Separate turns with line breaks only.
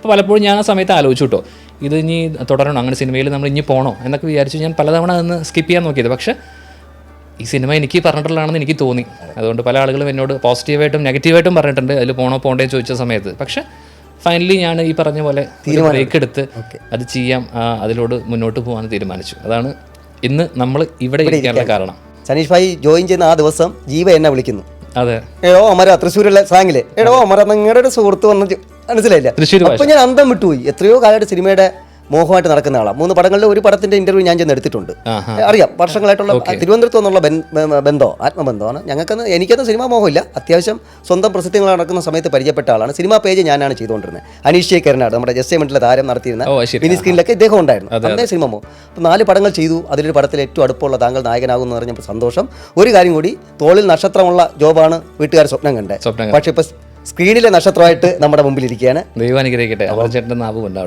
അപ്പോൾ പലപ്പോഴും ഞാൻ ആ സമയത്ത് ആലോചിച്ചു കേട്ടോ, ഇത് ഇനി തുടരണോ, അങ്ങനെ സിനിമയിൽ നമ്മൾ ഇനി പോകണോ എന്നൊക്കെ വിചാരിച്ചു ഞാൻ പലതവണ നിന്ന് സ്കിപ്പ് ചെയ്യാൻ നോക്കിയത്. പക്ഷേ ഈ സിനിമ എനിക്ക് പറഞ്ഞിട്ടുള്ളതാണെന്ന് എനിക്ക് തോന്നി. അതുകൊണ്ട് പല ആളുകളും എന്നോട് പോസിറ്റീവായിട്ടും നെഗറ്റീവായിട്ടും പറഞ്ഞിട്ടുണ്ട് അതിൽ പോകണോ പോകണ്ടേ ചോദിച്ച സമയത്ത്. പക്ഷേ ഫൈനലി ഞാൻ ഈ പറഞ്ഞ പോലെ ബ്രേക്ക് എടുത്ത് അത് ചെയ്യാം, അതിലോട് മുന്നോട്ട് പോകാൻ തീരുമാനിച്ചു. അതാണ് ഇന്ന് നമ്മൾ ഇവിടെ ഇരിക്കാനുള്ള കാരണം.
സനീഷ് ഭായി ജോയിൻ ചെയ്യുന്ന ആ ദിവസം ജീവ എന്നെ വിളിക്കുന്നു.
അതെ,
എടോ അമര, തൃശ്ശൂരുള്ള സാങ്ങിലെ എടോ അമര, നിങ്ങളുടെ ഒരു സുഹൃത്ത് വന്ന് മനസ്സിലായില്ല. അപ്പൊ ഞാൻ അന്തം വിട്ടുപോയി. എത്രയോ കാലമായിട്ട് സിനിമയുടെ മോഹമായിട്ട് നടക്കുന്ന ആളാണ്. 3 പടങ്ങളിൽ ഒരു പടത്തിന്റെ ഇന്റർവ്യൂ ഞാൻ ചെന്ന് എടുത്തിട്ടുണ്ട്. അറിയാം, വർഷങ്ങളായിട്ടുള്ള തിരുവനന്തപുരത്ത് നിന്നുള്ള ബന്ധോ ആത്മബന്ധമാണ് ഞങ്ങൾക്കെന്ന്. എനിക്കൊന്നും സിനിമാ മോഹമില്ല. അത്യാവശ്യം സ്വന്തം പ്രസിദ്ധങ്ങൾ നടക്കുന്ന സമയത്ത് പരിചയപ്പെട്ട ആളാണ്. സിനിമാ പേജ് ഞാനാണ് ചെയ്തുകൊണ്ടിരുന്നത്. അനീഷ് കെരനാട്, നമ്മുടെ ജസ്റ്റ്മെന്റിലെ താരം നടത്തിയിരുന്ന മിനി സ്ക്രീനിലൊക്കെ ഇദ്ദേഹം ഉണ്ടായിരുന്നു. അന്നേ സിനിമ മോഹം. അപ്പോൾ 4 പടങ്ങൾ ചെയ്തു. അതിലൊരു പടത്തിൽ ഏറ്റവും അടുപ്പമുള്ള താങ്കൾ നായകനാകും എന്ന് പറഞ്ഞപ്പോൾ സന്തോഷം. ഒരു കാര്യം കൂടി, തോളിൽ നക്ഷത്രമുള്ള ജോബാണ് വീട്ടുകാർ സ്വപ്നം കണ്ടത്. പക്ഷേ ഇപ്പൊ സ്ക്രീനിലെ നക്ഷത്രമായിട്ട് നമ്മുടെ മുമ്പിൽ ഇരിക്കുകയാണ്.
ദൈവം അനുഗ്രഹിക്കട്ടെ. ചേട്ടൻ്റെ നാവും ഉണ്ടാവും.